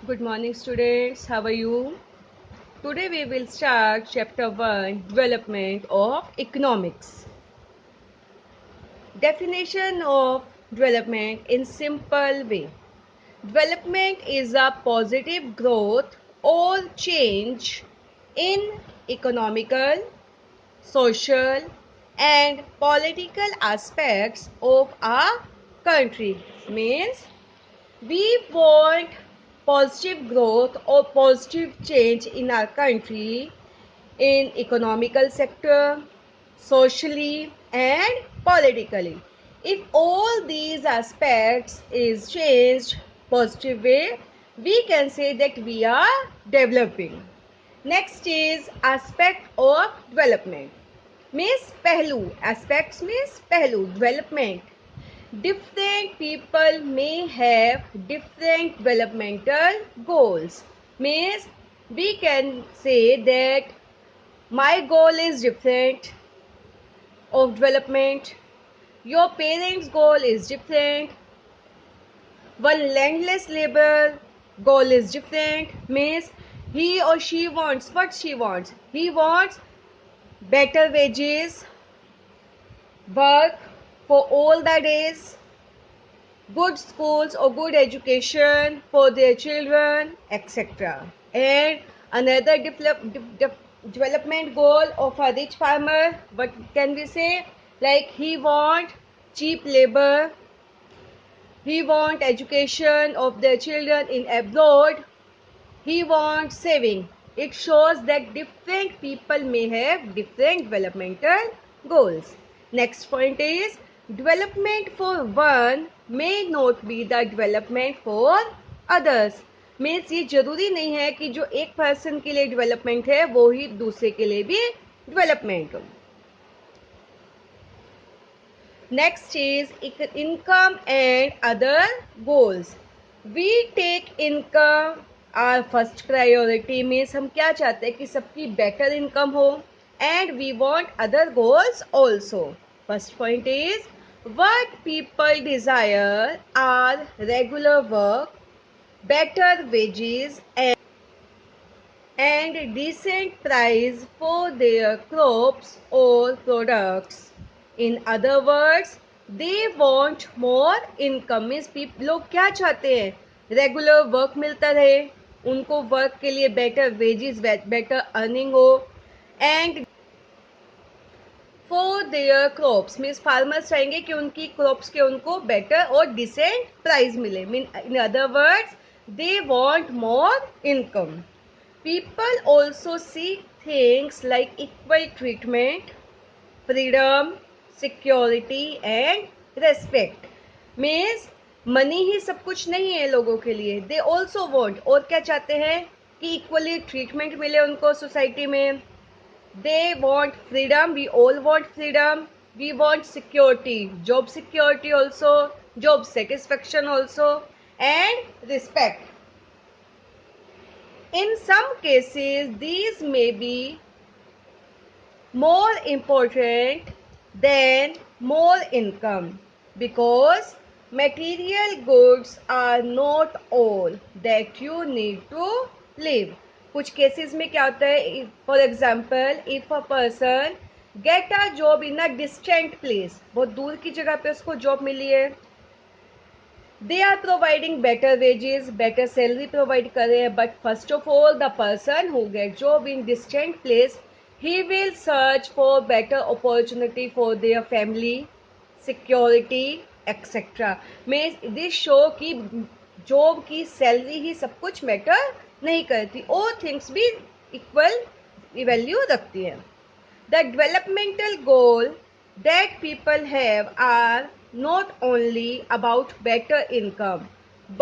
Good morning, students. How are you? Today we will start chapter 1, Development of Economics. Definition of development in simple way. Development is a positive growth or change in economical, social and political aspects of a country. Means we want positive growth or positive change in our country in economical sector, socially and politically. If all these aspects is changed positive way, we can say that we are developing. Next is aspect of development. Means पहलू, aspects means पहलू, development. Different people may have different developmental goals. Means we can say that my goal is different of development. Your parents' goal is different. One landless labor goal is different. Means he or she wants what she wants. He wants better wages, work for all the days, good schools or good education for their children, etc. And another development goal of a rich farmer, what can we say? Like he want cheap labor, he want education of their children in abroad, he wants saving. It shows that different people may have different developmental goals. Next point is development for one may not be the development for others. Means ये जरूरी नहीं है कि जो एक person के लिए development है वो ही दूसरे के लिए भी डेवलपमेंट हो. Next is income and other goals. We take income our first priority. means हम क्या चाहते हैं कि सबकी better income हो and we want other goals also. First point is what people desire are regular work, better wages and decent price for their crops or products. In other words, they want more income. Means लोग क्या चाहते हैं? Regular work मिलता रहे, उनको work के लिए better wages, better earning हो and for their crops means farmers चाहेंगे कि उनकी क्रॉप्स के उनको बेटर और डिसेंट प्राइस मिले. Mean in other words they want more income. People also seek things like equal treatment, freedom, security and respect. Means money ही सब कुछ नहीं है लोगों के लिए. They also want और क्या चाहते हैं कि इक्वली ट्रीटमेंट मिले उनको सोसाइटी में. They want freedom. We all want freedom. We want security, job security also, job satisfaction also and respect. In some cases, these may be more important than more income because material goods are not all that you need to live. कुछ cases में क्या होता है? For example if a person get a job in a distant place, बहुत दूर की जगह पे उसको जॉब मिली है, they are providing better wages, better salary provide कर रहे हैं, but first of all the person who get job in distant place, he will search for better opportunity for their family, security, etc. means this show कि job की salary ही सब कुछ matter नहीं करती, और थिंग्स भी इक्वल वैल्यू रखती है. The developmental goal that people have are not only about better income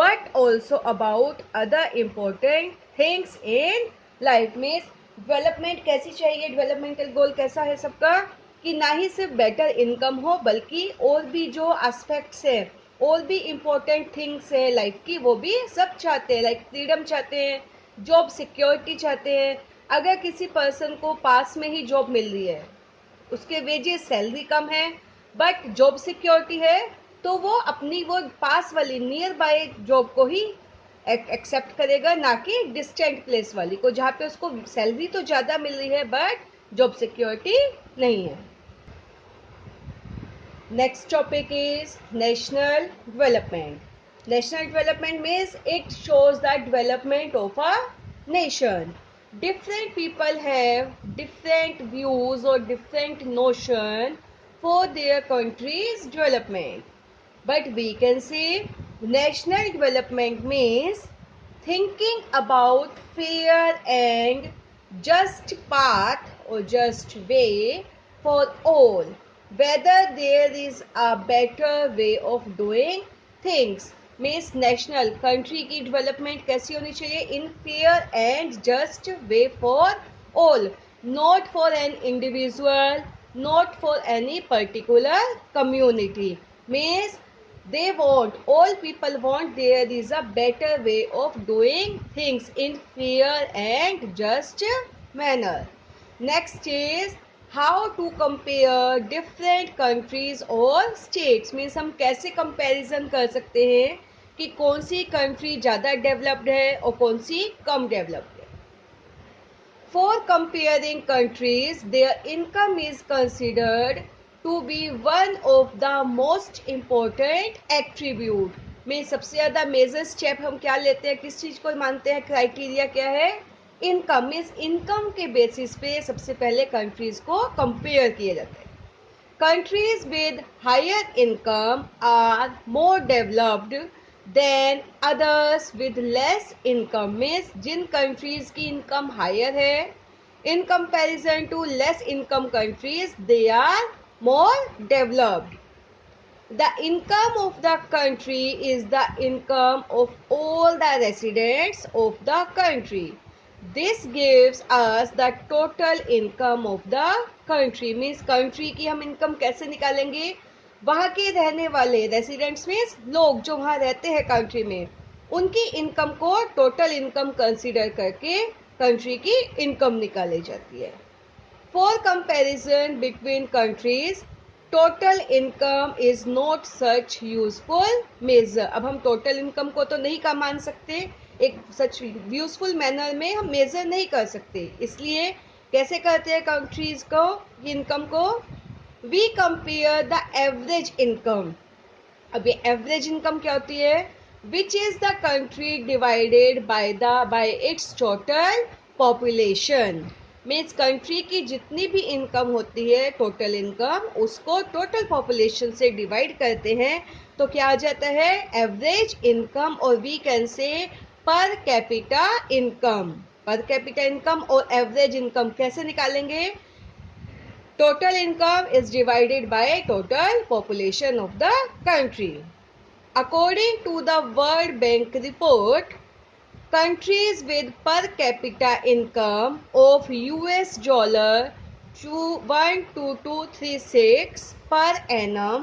but also about other important things in life. में डेवलपमेंट कैसी चाहिए, डेवलपमेंटल गोल कैसा है सबका कि ना ही सिर्फ बेटर इनकम हो बल्कि और भी जो एस्पेक्ट्स है, और भी इम्पोर्टेंट थिंग्स है लाइफ की, वो भी सब चाहते हैं. लाइक फ्रीडम चाहते हैं, जॉब सिक्योरिटी चाहते हैं. अगर किसी पर्सन को पास में ही जॉब मिल रही है, उसके वेजेस सैलरी कम है बट जॉब सिक्योरिटी है, तो वो अपनी वो पास वाली नियर बाय जॉब को ही एक्सेप्ट करेगा, ना कि डिस्टेंट प्लेस वाली को जहाँ पे उसको सैलरी तो ज़्यादा मिल रही है बट जॉब सिक्योरिटी नहीं है. Next topic is national development. National development means it shows the development of a nation. Different people have different views or different notion for their country's development. But we can say national development means thinking about fair and just path or just way for all, whether there is a better way of doing things. Means national country की development कैसी होनी चाहिए? In fair and just way for all, not for an individual, not for any particular community. Means they want, all people want, there is a better way of doing things in fair and just manner. Next is how to compare different countries or states. Means हम कैसे comparison कर सकते हैं कि कौन सी country ज़्यादा developed है और कौन सी कम डेवलप्ड है. For comparing countries, their income is considered to be one of the most important attribute. में सबसे ज़्यादा मेजर स्टेप हम क्या लेते हैं, किस चीज़ को मानते हैं, क्राइटेरिया क्या है? इनकम. मीन्स इनकम के बेसिस पे सबसे पहले कंट्रीज को कंपेयर किए जाते हैं. Countries with higher income are more developed than others with less income. Means जिन कंट्रीज की इनकम हायर है in comparison to less income countries, they are more developed. The income of the country is the income of all the residents of the country. This gives us the total income of the country. Means country की हम income कैसे निकालेंगे? वहाँ के रहने वाले residents means लोग जो वहाँ रहते हैं कंट्री में, उनकी इनकम को टोटल इनकम कंसीडर करके कंट्री की इनकम निकाली जाती है. For comparison between countries, total income is not such useful measure. अब हम टोटल इनकम को तो नहीं का मान सकते, एक सच यूजफुल मैनर में हम मेजर नहीं कर सकते. इसलिए कैसे करते हैं कंट्रीज को, इनकम को? We compare the average income. अब ये एवरेज इनकम क्या होती है? Which is the country divided by its total population. Means country की जितनी भी इनकम होती है, टोटल इनकम, उसको टोटल पॉपुलेशन से डिवाइड करते हैं तो क्या आ जाता है? Average income. और we can say per capita income. Per capita income और एवरेज इनकम कैसे निकालेंगे? Total income is divided by total population of the country. According to the World Bank report, countries with per capita income of US dollar 12236 per annum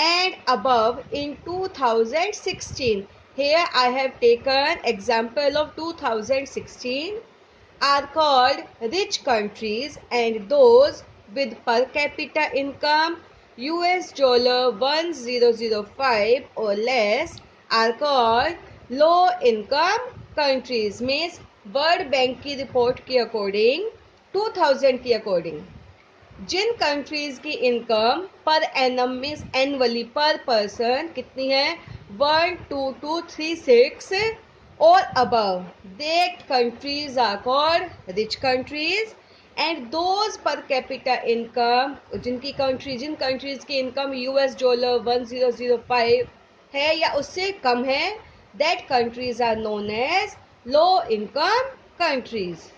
and above in 2016. Here I have taken example of 2016 are called rich countries, and those with per capita income US dollar 1005 or less are called low income countries. Means world bank की report के according 2000 की according जिन countries की income per annum means annually पर person कितनी है? 12236 or above, that countries are called rich countries, and those per capita income जिन countries की income US dollar 1005 है या उससे कम है, that countries are known as low income countries.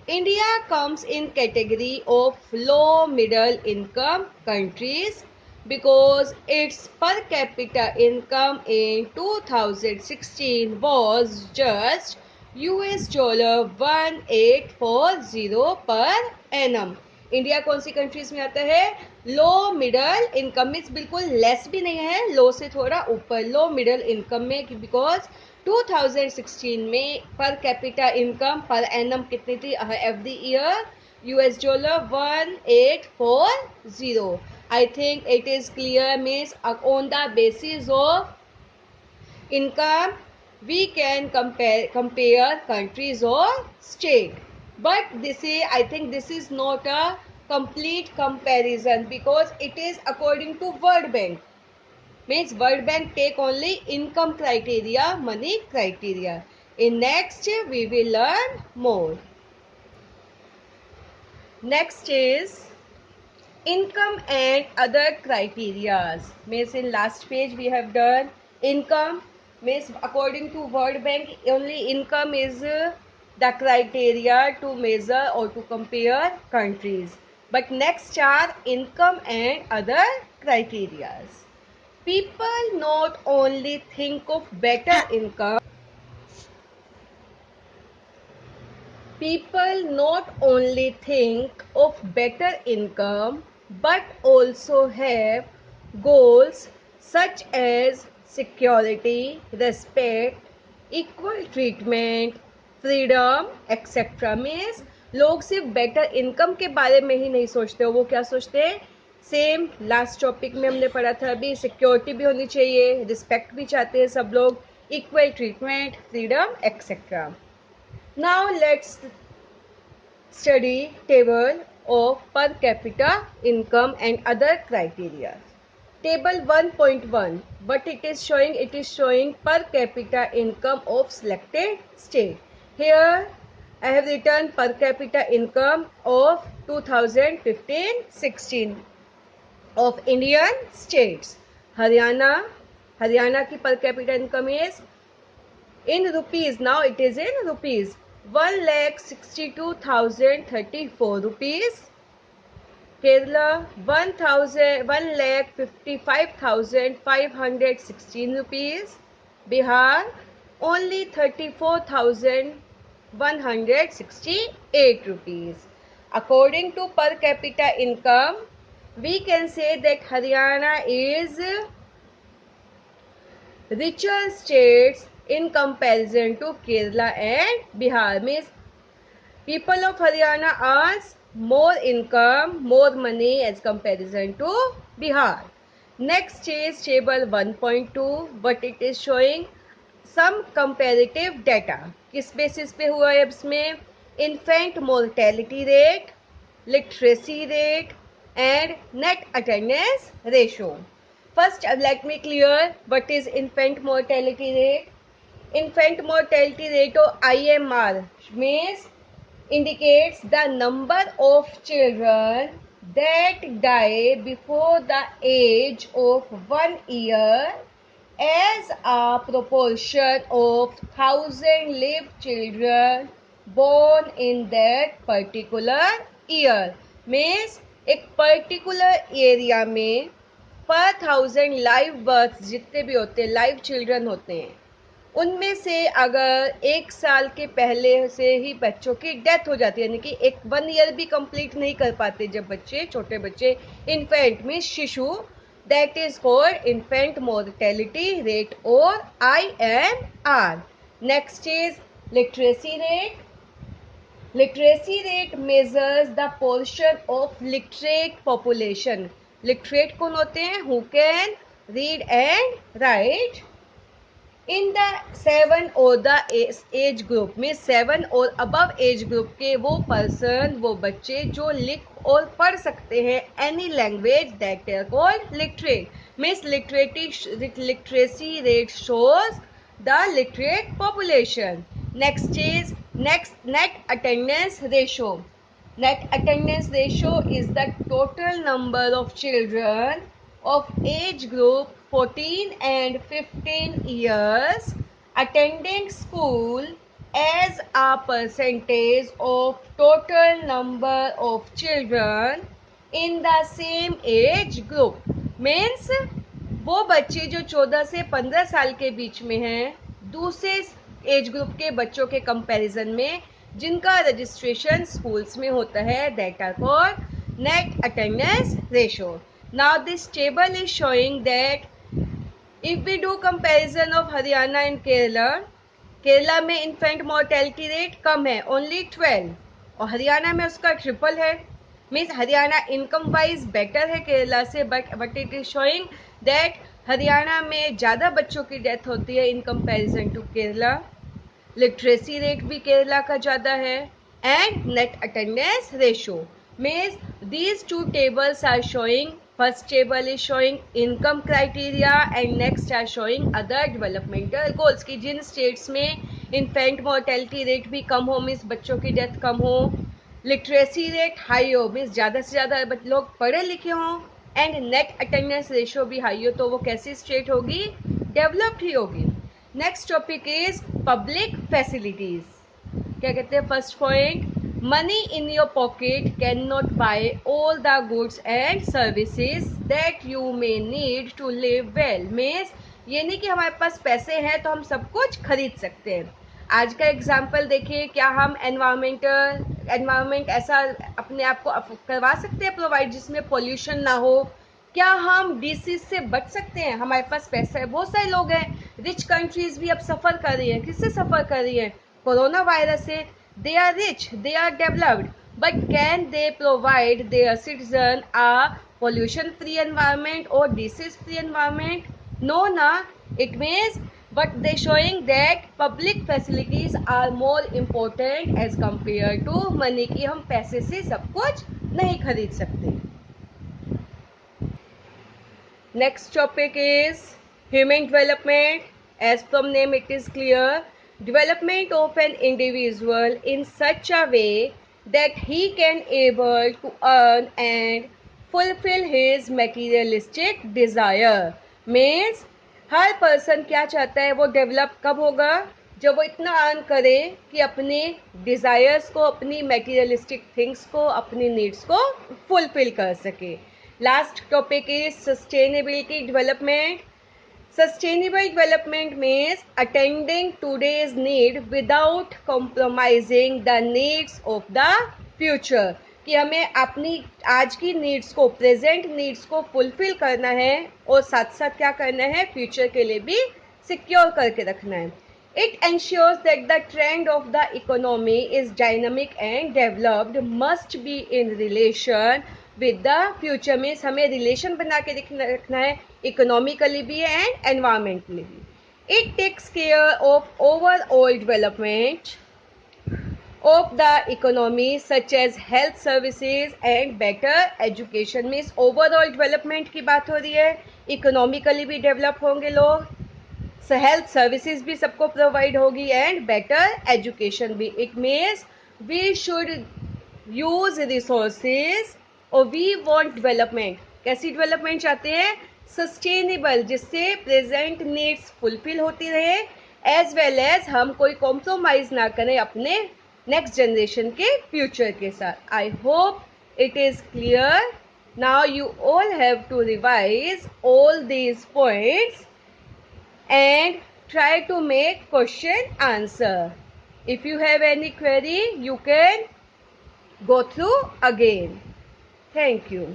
India comes in category of low middle income countries because its per capita income in 2016 was just US dollar 1840 per annum. India कौन सी countries में आता है? लो middle income. Means बिल्कुल less भी नहीं है, लो से थोड़ा ऊपर, लो मिडल इनकम में. बिकॉज 2016 में पर कैपिटा इनकम पर एनम कितनी थी every year? US dollar 1840. I think it is clear. Means on the basis of income we can compare countries or state, but I think this is not a complete comparison because it is according to World Bank. Means World Bank take only income criteria, money criteria. In next we will learn more. Next is income and other criterias. Means in last page we have done income. Means according to World Bank only income is the criteria to measure or to compare countries, but next are income and other criterias. People not only think of better income, people not only think of better income but also have goals such as security, respect, equal treatment, freedom, etc. Means लोग सिर्फ better income के बारे में ही नहीं सोचते, वो क्या सोचते हैं, सेम लास्ट टॉपिक में हमने पढ़ा था अभी, सिक्योरिटी भी होनी चाहिए, रिस्पेक्ट भी चाहते हैं सब लोग, equal treatment, freedom etcetera. Now let's study table of per capita income and other criteria. Table 1.1, what it is showing? It is showing per capita income of selected state. Here I have written per capita income of 2015-16 of Indian states. Haryana ki per capita income is in rupees. Now it is in rupees. 1,62,034 rupees. Kerala 1,55,516 rupees. Bihar only 34,168 rupees. According to per capita income, we can say that Haryana is richer states in comparison to Kerala and Bihar. Means people of Haryana earns more income, more money as comparison to Bihar. Next is table 1.2, but it is showing some comparative data. किस basis पे हुआ है इसमें? Infant mortality rate, literacy rate and net attendance ratio. First, let me clear what is infant mortality rate. Infant mortality rate or IMR means indicates the number of children that die before the age of 1 year as a proportion of 1,000 lived children born in that particular year. Means एक particular area में पर 1,000 live birth जितने भी होते हैं, live children होते हैं, उनमें से अगर 1 साल के पहले से ही बच्चों की डेथ हो जाती है, यानी कि 1 ईयर भी कंप्लीट नहीं कर पाते जब बच्चे, छोटे बच्चे, इन्फेंट में शिशु, that is called infant mortality rate और IMR. Next is literacy rate. Literacy rate measures the portion of literate population. Literate कौन होते हैं? Who can read and write. In the 7 or the age group में 7 और above age group के वो person, वो बच्चे जो लिख और पढ़ सकते हैं any language, that are called literate. Means literacy rate shows the literate population. Next is net attendance ratio. Net attendance ratio is the total number of children of age group 14 and 15 years attending school as a percentage of total number of children in the same age group. Means वो बच्चे जो 14 से 15 साल के बीच में हैं, दूसरे age group के बच्चों के कंपैरिजन में जिनका रजिस्ट्रेशन स्कूल्स में होता है, that are called net attendance ratio. Now this table is showing that if we do comparison of Haryana and Kerala में इन्फेंट मोर्टेलिटी रेट कम है, ओनली 12, और हरियाणा में उसका ट्रिपल है. Means Haryana income wise better है केरला से, but it is showing that Haryana में ज़्यादा बच्चों की डेथ होती है in comparison to Kerala. Literacy rate भी केरला का ज़्यादा है and net attendance ratio means these two tables are showing. First table is showing income criteria and next are showing other developmental goals कि जिन states में infant mortality rate भी कम हो means बच्चों की डेथ कम हो, लिटरेसी रेट हाई हो means ज़्यादा से ज़्यादा लोग पढ़े लिखे हों, एंड नेट अटेंडेंस रेशो भी हाई हो, तो वो कैसी स्टेट होगी? डेवलप्ड ही होगी। Next topic is public facilities. क्या कहते हैं? First point, money in your pocket can not buy all the goods and services that you may need to live well means ये नहीं कि हमारे पास पैसे हैं तो हम सब कुछ खरीद सकते हैं। आज का एग्जाम्पल देखिए, क्या हम एनवायरमेंट ऐसा अपने आप को करवा सकते हैं प्रोवाइड जिसमें पोल्यूशन ना हो? क्या हम डिसीज से बच सकते हैं? हमारे पास पैसा है, बहुत सारे लोग हैं, रिच कंट्रीज भी अब सफ़र कर रही हैं। किससे सफ़र कर रही हैं? कोरोना वायरस से। They are rich, they are developed, but can they provide their citizen a pollution free environment or disease free environment? No, na. It means, but they showing that public facilities are more important as compared to money कि हम पैसे से सब कुछ नहीं खरीद सकते। Next topic is human development. As from name it is clear, development of an individual in such a way that he can able to earn and fulfill his materialistic desire. Means her person क्या चाहता है? वो develop कब होगा? जब वो इतना earn करे कि अपने डिज़ायर्स को, अपनी मेटीरियलिस्टिक थिंग्स को, अपनी नीड्स को फुलफिल कर सके। Last topic is sustainability development. Sustainable development means attending today's need without compromising the needs of the future. कि हमें अपनी आज की नीड्स को, प्रेजेंट नीड्स को फुलफिल करना है और साथ साथ क्या करना है? फ्यूचर के लिए भी सिक्योर करके रखना है। It ensures that the trend of the economy is dynamic and developed must be in relation with the future means हमें रिलेशन बना के रखना है इकोनॉमिकली भी एंड एनवायरमेंटली भी। It takes care of overall development of the economy such as health services and better education means overall development की बात हो रही है, इकोनॉमिकली भी डेवलप होंगे लोग, हेल्थ सर्विसेज भी सबको प्रोवाइड होगी एंड बेटर एजुकेशन भी। It means we should use resources और वी वांट डेवलपमेंट। कैसी डेवलपमेंट चाहते हैं? सस्टेनेबल, जिससे प्रेजेंट नीड्स फुलफिल होती रहे एज वेल एज हम कोई कॉम्प्रोमाइज ना करें अपने नेक्स्ट जनरेशन के फ्यूचर के साथ। I hope it is clear. Now you all have to revise all these points and try to make question answer. If you have any query, you can go through again. Thank you.